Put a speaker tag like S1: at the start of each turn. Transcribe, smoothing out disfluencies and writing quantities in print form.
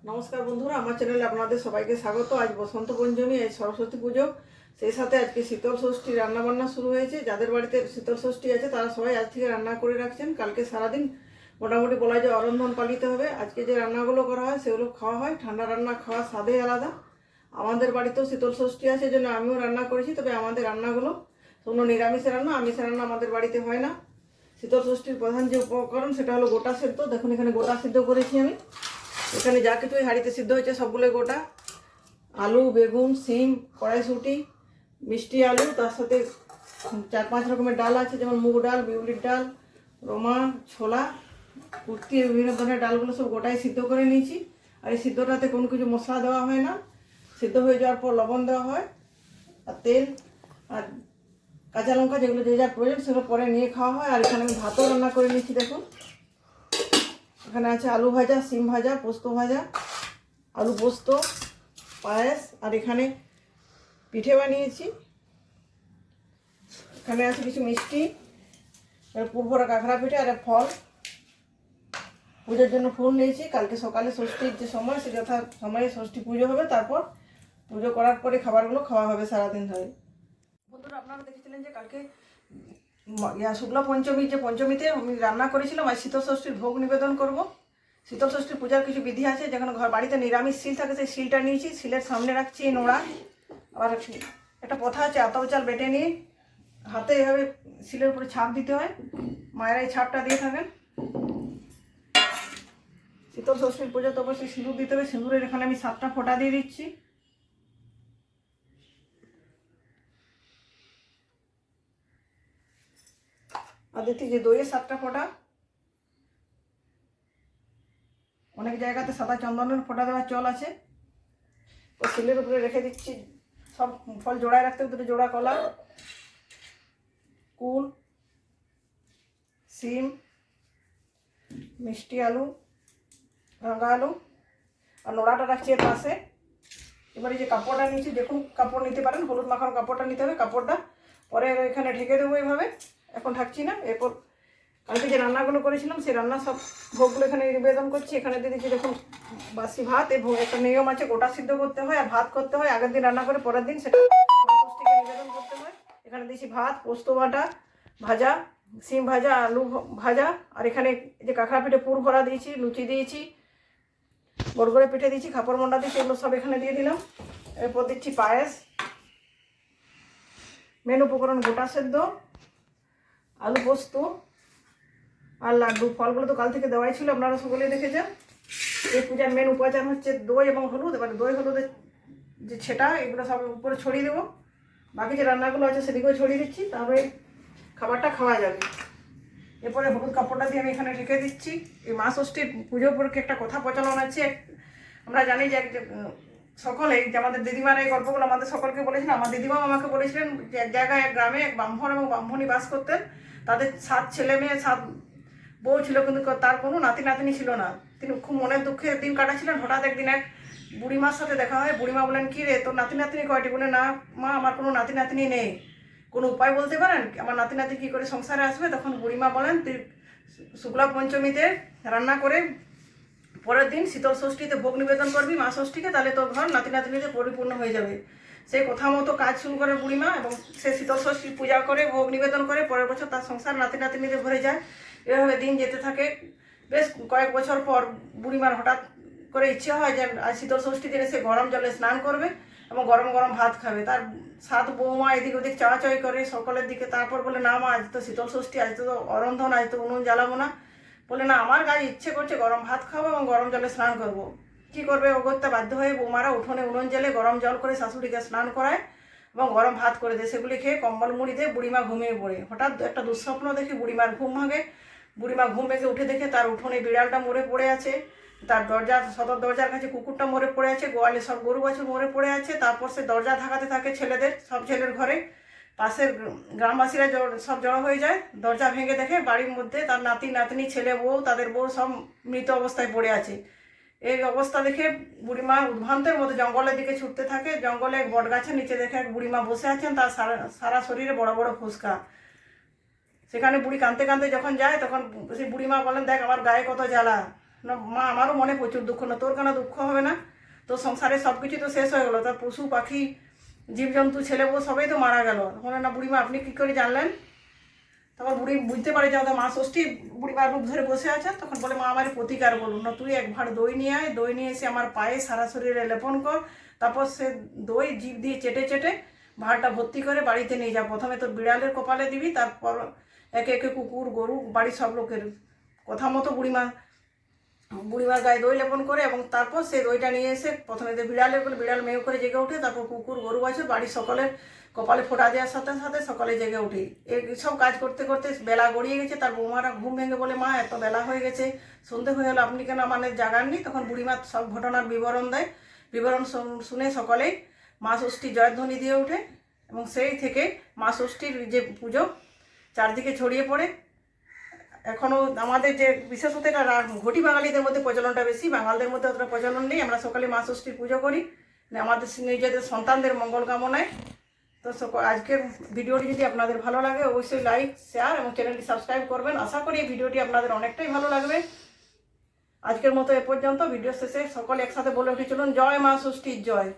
S1: নমস্কার বন্ধুরা, আমার চ্যানেলে আপনাদের সবাইকে স্বাগত। আজ বসন্ত পঞ্চমী, আজ সরস্বতী পুজো, সেই সাথে আজকে শীতল ষষ্ঠী রান্নাবান্না শুরু হয়েছে। যাদের বাড়িতে শীতল ষষ্ঠী আছে তারা সবাই আজ থেকে রান্না করে রাখছেন। কালকে সারাদিন মোটামুটি বলা যায় অরন্ধন পালিত হবে। আজকে যে রান্নাগুলো করা হয় সেগুলো খাওয়া হয়। ঠান্ডা রান্না খাওয়ার স্বাদই আলাদা। আমাদের বাড়িতেও শীতল ষষ্ঠী আছে, জন্য আমিও রান্না করেছি। তবে আমাদের রান্নাগুলো কোনো নিরামিষের রান্না, আমিষের রান্না আমাদের বাড়িতে হয় না। শীতল ষষ্ঠীর প্রধান যে উপকরণ সেটা হলো গোটা সেদ্ধ। দেখুন এখানে গোটা সিদ্ধ করেছি আমি। এখানে যা কিছু হাঁড়িতে সিদ্ধ হয়েছে সবগুলো গোটা। আলু, বেগুন, সিম, কড়াইশুঁটি, মিষ্টি আলু, তার সাথে 4-5 রকমের ডাল আছে, যেমন মুগ ডাল, বিউলির ডাল, রোমা, ছোলা, কুর্তি, বিভিন্ন ধরনের ডালগুলো সব গোটাই সিদ্ধ করে নিয়েছি। আর এই সিদ্ধটাতে কোনো কিছু মশলা দেওয়া হয় না। সিদ্ধ হয়ে যাওয়ার পর লবণ দেওয়া হয়, আর তেল আর কাঁচা লঙ্কা, যেগুলো যে যা প্রয়োজন সেগুলো পরে নিয়ে খাওয়া হয়। আর এখানে আমি ভাতও রান্না করে নিয়েছি। দেখুন এখানে আছে আলু ভাজা, সিম ভাজা, পোস্ত ভাজা, আলু পোস্ত, পায়েস, আর এখানে পিঠে বানিয়েছি। এখানে আছে কিছু মিষ্টি, পুরভরা কাঁকড়া পিঠে, আর ফল। পুজোর জন্য ফুল নিয়েছি। কালকে সকালে ষষ্ঠীর যে সময়, সে যথা সময়ে ষষ্ঠী পুজো হবে। তারপর পুজো করার পরে খাবারগুলো খাওয়া হবে সারাদিন ধরে। বন্ধুরা, আপনারা দেখেছিলেন যে কালকে শুক্লা পঞ্চমী, যে পঞ্চমীতে আমি রান্না করেছিলাম। আজ শীতল ষষ্ঠীর ভোগ নিবেদন করব। শীতল ষষ্ঠীর পূজার কিছু বিধি আছে। যখন বাড়িতে নিরামিষ শিল থাকে, সেই শিলটা নিয়েছি, শিলের সামনে রাখছি নোড়া। আবার একটা প্রথা আছে, আতপ চাল বেটে নিয়ে হাতে এভাবে শিলের উপরে ছাপ দিতে হয়। মায়েরা এই ছাপটা দিয়ে থাকেন। শীতল ষষ্ঠীর পুজো তো অবশ্যই সিঁদুর দিতে হবে। সিঁদুরের এখানে আমি 7টা ফোঁটা দিয়ে দিচ্ছি। আর দিচ্ছি যে দইয়ের 7টা ফোঁটা। অনেক জায়গাতে সাদা চন্দনের ফোঁটা দেওয়ার চল আছে। ও শিলের উপরে রেখে দিচ্ছি। সব ফল জোড়ায় রাখতে হবে। 2টো জোড়া কলা, কুল, সিম, মিষ্টি আলু, রাঙা আলু, আর নোড়াটা রাখছি এর পাশে। এবারে যে কাপড়টা নিয়েছি, দেখুন কাপড় নিতে পারেন, হলুদ মাখানো কাপড়টা নিতে হবে। কাপড়টা পরে এখানে ঢেকে দেবো এইভাবে। এখন ঢাকছি না। এরপর কালকে যে রান্নাগুলো করেছিলাম সেই রান্না সব ভোগগুলো এখানে নিবেদন করছি। এখানে দিয়ে দিচ্ছি দেখুন বাসি ভাত। এই ভোগ একটা নিয়ম আছে, গোটা সিদ্ধ করতে হয় আর ভাত করতে হয়। আগের দিন রান্না করে পরের দিন সেটা ষষ্ঠীকে নিবেদন করতে হয়। এখানে দিচ্ছি ভাত, পোস্ত বাটা, ভাজা, সিম ভাজা, আলু ভাজা, আর এখানে যে কাঁকড়া পিঠে পুর ভরা দিয়েছি, লুচি দিয়েছি, গড়গড়ে পিঠে দিয়েছি, খাপড় মন্ডা দিয়েছি, এগুলো সব এখানে দিয়ে দিলাম। এরপর দিচ্ছি পায়েস। মেন উপকরণ গোটা সেদ্ধ, আলু পোস্ত আর লাড্ডু। ফলগুলো তো কাল থেকে দেওয়াই ছিল, আপনারা সকলেই দেখেছেন। এই পূজার মেন উপাচার হচ্ছে দই এবং হলুদ। এবার দই হলুদের যে ছেটা, এগুলো সব উপরে ছড়িয়ে দেবো। বাকি যে রান্নাগুলো আছে সেদিকেও ছড়িয়ে দিচ্ছি, তারপরে খাবারটা খাওয়া যাবে। এরপরে হলুদ কাপড়টা দিয়ে আমি এখানে রেখে দিচ্ছি। এই মা ষষ্ঠীর পুজো উপলক্ষে একটা কথা প্রচলন আছে। আমরা জানি যে সকলেই, যে আমাদের দিদিমারা এই গল্পগুলো আমাদের সকলকে বলেছিলেন। আমার দিদিমাও আমাকে বলেছিলেন যে এক জায়গায়, এক গ্রামে এক ব্রাহ্মণ এবং ব্রাহ্মণী বাস করতেন। তাদের 7 ছেলে মেয়ে, 7 বউ ছিল, কিন্তু তার কোনো নাতি নাতনি ছিল না। তিনি খুব মনের দুঃখে দিন কাটাচ্ছিলেন। হঠাৎ একদিন এক বুড়িমার সাথে দেখা হয়। বুড়িমা বলেন, কি রে, তোর নাতি নাতনি কয়টি? বলে, না মা, আমার কোনো নাতি নাতনি নেই। কোনো উপায় বলতে পারেন আমার নাতি নাতি কী করে সংসারে আসবে? তখন বুড়িমা বলেন, তুই শুক্লা পঞ্চমীতে রান্না করে পরের দিন শীতল ষষ্ঠীতে ভোগ নিবেদন করবি মা ষষ্ঠীকে, তাহলে তোর ঘর নাতি নাতনিতে পরিপূর্ণ হয়ে যাবে। সেই কথা মতো কাজ শুরু করে বুড়িমা, এবং সে শীতল ষষ্ঠী পূজা করে ভোগ নিবেদন করে। পরের বছর তার সংসার নাতি নাতনিতে ভরে যায়। এভাবে দিন যেতে থাকে। বেশ কয়েক বছর পর বুড়িমার হঠাৎ করে ইচ্ছে হয় যে আজ শীতল ষষ্ঠী দিনে সে গরম জলে স্নান করবে এবং গরম গরম ভাত খাবে। তার 7 বৌমা এদিক ওদিক চাওয়াচাই করে সকলের দিকে। তারপর বলে, না মা, আজ তো শীতল ষষ্ঠী, আজ তো অরন্ধন, আজ তো উনুন জ্বালাবো না। বলে, না, আমার গায়ে ইচ্ছে করছে গরম ভাত খাবো এবং গরম জলে স্নান করবো। কী করবে অগত্যা? বাধ্য হয়ে বৌমারা উঠোনে উনুন জেলে গরম জল করে শাশুড়িকে স্নান করায় এবং গরম ভাত করে দেয়। সেগুলি খেয়ে কম্বল মুড়ি দিয়ে বুড়িমা ঘুমিয়ে পড়ে। হঠাৎ একটা দুঃস্বপ্ন দেখে বুড়িমার ঘুম ভাঙে। বুড়িমা ঘুম ভেঙে উঠে দেখে তার উঠোনে বিড়ালটা মরে পড়ে আছে, তার সদর দরজার কাছে কুকুরটা মরে পড়ে আছে, গোয়ালে সব গরু বাছুর মরে পড়ে আছে। তারপর সে দরজা ধাকাতে থাকে ছেলেদের, সব ছেলের ঘরে। পাশের গ্রামবাসীরা সব জড়ো হয়ে যায়। দরজা ভেঙে দেখে বাড়ির মধ্যে তার নাতি নাতনি, ছেলে বউ, তাদের বউ সব মৃত অবস্থায় পড়ে আছে। এই অবস্থা দেখে বুড়িমা উদ্ভ্রান্তের মধ্যে জঙ্গলের দিকে ছুটতে থাকে। জঙ্গলে বট গাছের নিচে দেখে এক বুড়িমা বসে আছেন, তার সারা শরীরে বড় বড় ফুসকা। সেখানে বুড়ি কাঁদতে কাঁদতে যখন যায়, তখন সেই বুড়িমা বলেন, দেখ আমার গায়ে কত জ্বালা, না মা, আমারও মনে প্রচুর দুঃখ, না তোর কেন দুঃখ হবে না? তোর সংসারে সব কিছু তো শেষ হয়ে গেলো, তার পশু পাখি জীবজন্তু ছেলে বউ সবাই তো মারা গেল। তখন না বুড়িমা আপনি কী করে জানলেন? তখন বুড়ি বুঝতে পারে যে আমাদের মা ষষ্ঠী বুড়িমার রূপ ধরে বসে আছে। তখন বলে মা আমার প্রতিকার বলুন না, তুই এক ভাঁড় দই নিয়ে আয়, দই নিয়ে এসে আমার পায়ে সারা শরীরে লেপন কর, তারপর সে দই জিভ দিয়ে চেটে চেটে ভাঁড়টা ভর্তি করে বাড়িতে নিয়ে যা। প্রথমে তোর বিড়ালের কপালে দিবি, তারপর একে একে কুকুর গরু বাড়ির সব লোকের কথা মতো বুড়িমার গায়ে দই লেপন করে, এবং তারপর সেই দইটা নিয়ে এসে প্রথমে বিড়ালের বলে বিড়াল মেয়ে করে জেগে ওঠে, তারপর কুকুর গরু আছে বাড়ির সকলের কপালে ফোঁটা দেওয়ার সাথে সাথে সকলে জেগে ওঠে। সব কাজ করতে করতে বেলা গড়িয়ে গেছে। তার বৌমারা ঘুম ভেঙে বলে মা এত বেলা হয়ে গেছে, সন্ধে হয়ে গেলো, আপনি কেন আমাদের জাগাননি? তখন বুড়িমা সব ঘটনার বিবরণ দেয়। বিবরণ শুনে সকলেই মা ষষ্ঠী জয়ধ্বনি দিয়ে ওঠে, এবং সেই থেকে মা ষষ্ঠীর যে পুজো চারদিকে ছড়িয়ে পড়ে। এখনও আমাদের যে বিশেষত এটা ঘটি বাঙালিদের মধ্যে প্রচলনটা বেশি, বাঙালদের মধ্যে অতটা প্রচলন নেই। আমরা সকালে মা ষষ্ঠীর পুজো করি আমাদের নিজেদের সন্তানদের মঙ্গল কামনায়। তো আজকের ভিডিওটি যদি আপনাদের ভালো লাগে অবশ্যই লাইক, শেয়ার এবং চ্যানেলটি সাবস্ক্রাইব করবেন। আশা করি এই ভিডিওটি আপনাদের অনেকটাই ভালো লাগবে। আজকের মতো এ পর্যন্ত। ভিডিও শেষে সকলে একসাথে বলে উঠে চলুন জয় মা ষষ্ঠীর জয়।